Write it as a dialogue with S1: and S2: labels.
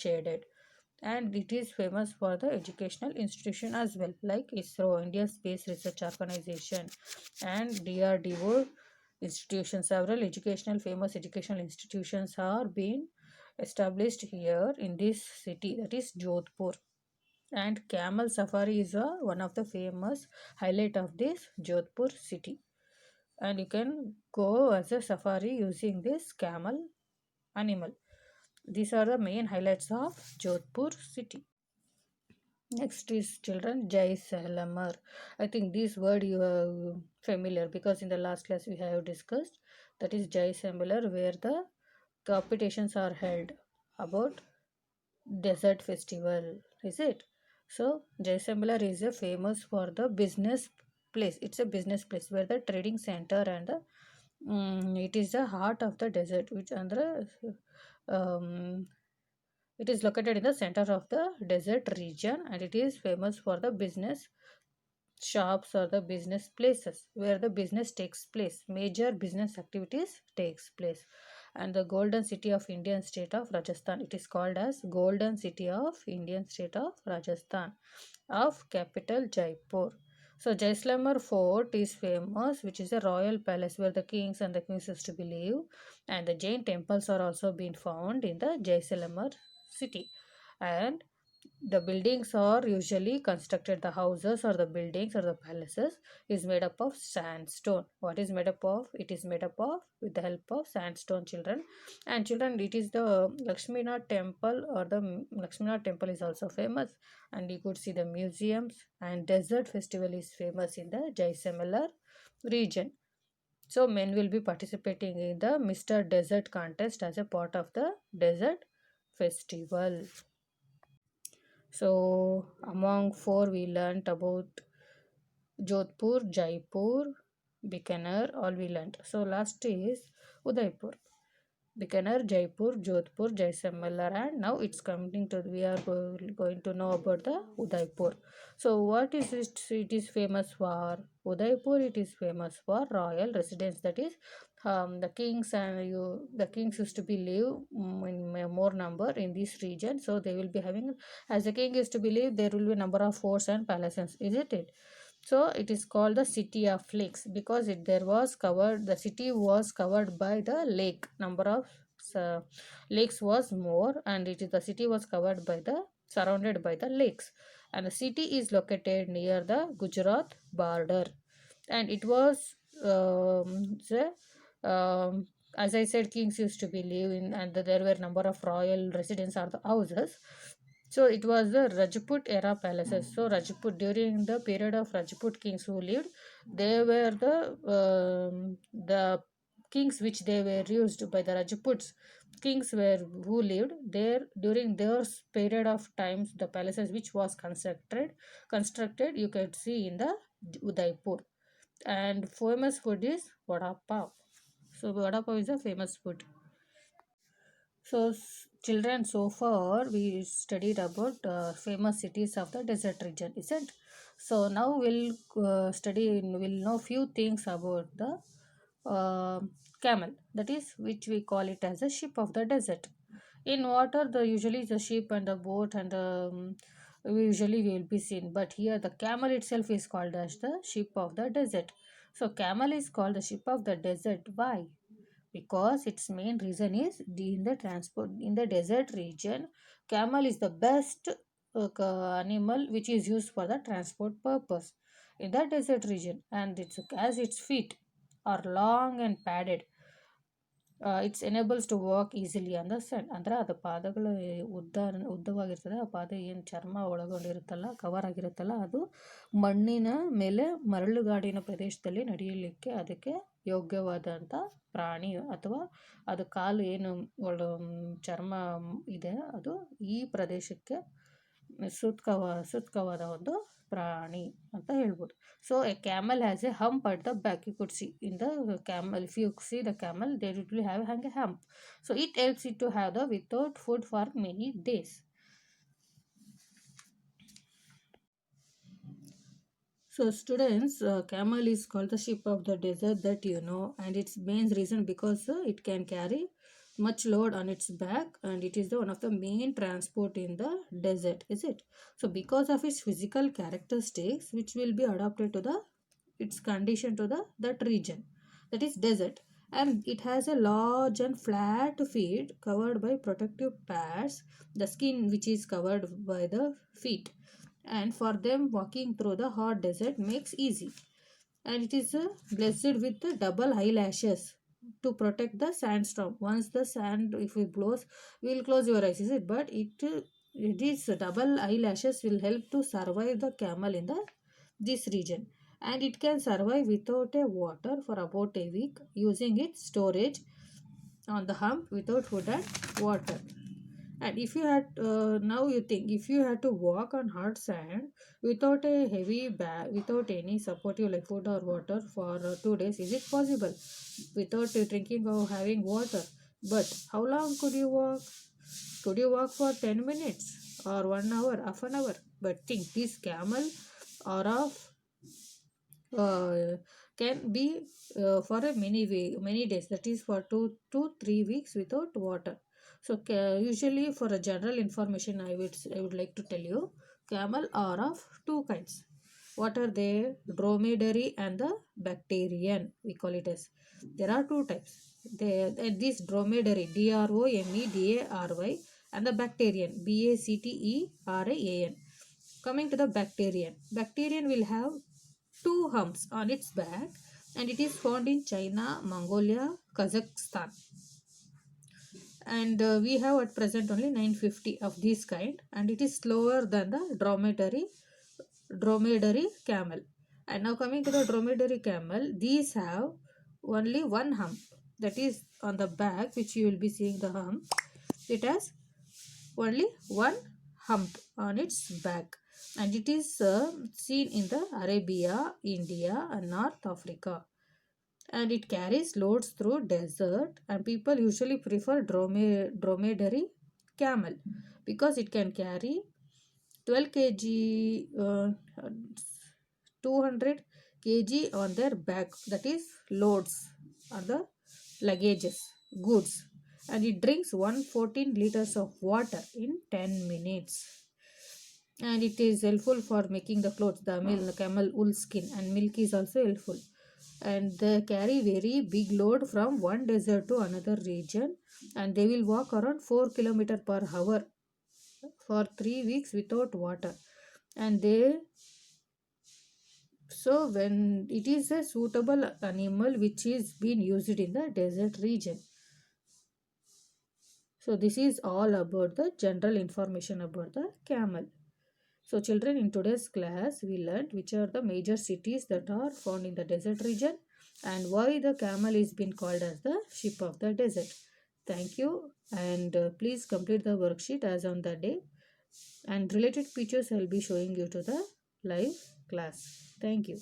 S1: shaded. And it is famous for the educational institution as well, like ISRO, India Space Research Organization, and DRDO institutions. Several educational famous educational institutions are being established here in this city, that is Jodhpur. And camel safari is one of the famous highlight of this Jodhpur city, and you can go as a safari using this camel animal. These are the main highlights of Jodhpur city. Next is children Jaisalmer. I think this word you are familiar because in the last class we have discussed, that is Jaisalmer, where the competitions are held about desert festival. Is it? So Jaisalmer is a famous for the business place. It's a business place where the trading center and the it is the heart of the desert, which under um, it is located in the center of the desert region, and it is famous for the business shops or the business places where the business takes place, major business activities takes place. And the golden city of Indian state of Rajasthan, it is called as golden city of Indian state of Rajasthan, of capital Jaipur. So Jaisalmer fort is famous, which is a royal palace where the kings and the queens used to live, and the Jain temples are also being found in the Jaisalmer city. And the buildings are usually constructed, the houses or the buildings or the palaces is made up of sandstone. What is made up of? It is made up of with the help of sandstone, children. And children, it is the Lakshminath temple, or the Lakshminath temple is also famous, and you could see the museums. And desert festival is famous in the Jaisalmer region. So men will be participating in the Mr. Desert contest as a part of the desert festival. So among four we learnt about Jodhpur, Jaipur, Bikaner, all we learnt. So last is Udaipur. Bikaner, Jaipur, Jodhpur, Jaisalmer, and now it's coming to we are going to know about the Udaipur. So what is it? It is famous for Udaipur. It is famous for royal residence. That is, the kings and the kings used to be live in more number in this region. So they will be having, as the king used to believe, there will be number of forts and palaces. Isn't it? So it is called the city of lakes because there was covered, the city was covered by the lake. Number of uh, lakes was more, and it is the city was covered by the surrounded by the lakes. And the city is located near the Gujarat border, and it was as I said, kings used to be live in, and there were number of royal residence or the houses. So it was the Rajput era palaces. So Rajput, during the period of Rajput kings who lived, they were the kings which they were used by the Rajputs. Kings were who lived there during their period of times. The palaces which was constructed, you can see in the Udaipur. And famous food is vada pav. So vada pav is a famous food. So, children, so far we studied about famous cities of the desert region, isn't? So now we'll we'll know few things about the uh, camel. That is, which we call it as a ship of the desert. In water, the usually the ship and the boat and we usually will be seen. But here, the camel itself is called as the ship of the desert. So camel is called the ship of the desert. Why? Because its main reason is in the transport in the desert region, camel is the best animal which is used for the transport purpose in the desert region, and it's as its feet are long and padded, it's enables to walk easily on the sun. ಅಂದರೆ ಅದು ಪಾದಗಳು ಉದ್ದವಾಗಿರ್ತದೆ. ಆ ಪಾದ ಏನು ಚರ್ಮ ಒಳಗೊಂಡಿರುತ್ತಲ್ಲ, cover ಆಗಿರುತ್ತಲ್ಲ, ಅದು ಮಣ್ಣಿನ ಮೇಲೆ ಮರಳುಗಾಡಿನ ಪ್ರದೇಶದಲ್ಲಿ ನಡೆಯಲಿಕ್ಕೆ ಅದಕ್ಕೆ ಯೋಗ್ಯವಾದಂಥ ಪ್ರಾಣಿ, ಅಥವಾ ಅದು ಕಾಲು ಏನು ಚರ್ಮ ಇದೆ ಅದು ಈ ಪ್ರದೇಶಕ್ಕೆ ಸೂಕ್ತವಾದ ಒಂದು ಪ್ರಾಣಿ ಅಂತ ಹೇಳ್ಬೋದು. So a camel has a hump at the back. You could see in the camel, if you see the camel, there it will have hang a hump. So it helps it to have the without food for many days. So students, camel is called the ship of the desert, that you know, and its main reason because it can carry much load on its back, and it is the one of the main transport in the desert, is it? So because of its physical characteristics which will be adapted to the its condition to the that region, that is desert, and it has a large and flat feet covered by protective pads, the skin which is covered by the feet, and for them walking through the hot desert makes easy. And it is blessed with the double eyelashes to protect the sandstorm. Once the sand, if it blows, we will close your eyes, is it? But it is double eyelashes will help to survive the camel in the this region, and it can survive without a water for about a week using its storage on the hump without food and water. And if you had now you think if you had to walk on hard sand without a heavy bag, without any supportive like food or water for 2 days, is it possible without drinking or having water? But how long could you walk? Could you walk for 10 minutes or 1 hour, half an hour? But think, this camel or of uh, can be for a many days, that is for 2 to 3 weeks without water. So usually for a general information I would like to tell you, camel are of two kinds. What are they? Dromedary and the bacterian, we call it as. There are two types. This dromedary, dromedary, and the bacterian, bacterian. Coming to the bacterian will have two humps on its back, and it is found in China, Mongolia, Kazakhstan. And we have at present only 950 of this kind, and it is slower than the dromedary camel. And now coming to the dromedary camel, these have only one hump, that is on the back, which you will be seeing the hump. It has only one hump on its back, and it is seen in the Arabia, India, and North Africa. And it carries loads through desert, and people usually prefer dromedary camel because it can carry 12 kg, 200 kg on their back, that is loads on the luggages, goods, and it drinks 114 liters of water in 10 minutes. And it is helpful for making the clothes, the camel wool skin and milk is also helpful. And they carry very big load from one desert to another region, and they will walk around 4 kilometers per hour for 3 weeks without water. And they, so when it is a suitable animal which is being used in the desert region. So this is all about the general information about the camel. So children, in today's class, we learned which are the major cities that are found in the desert region and why the camel is been called as the sheep of the desert. Thank you, and please complete the worksheet as on the day, and related pictures I will be showing you to the live class. Thank you.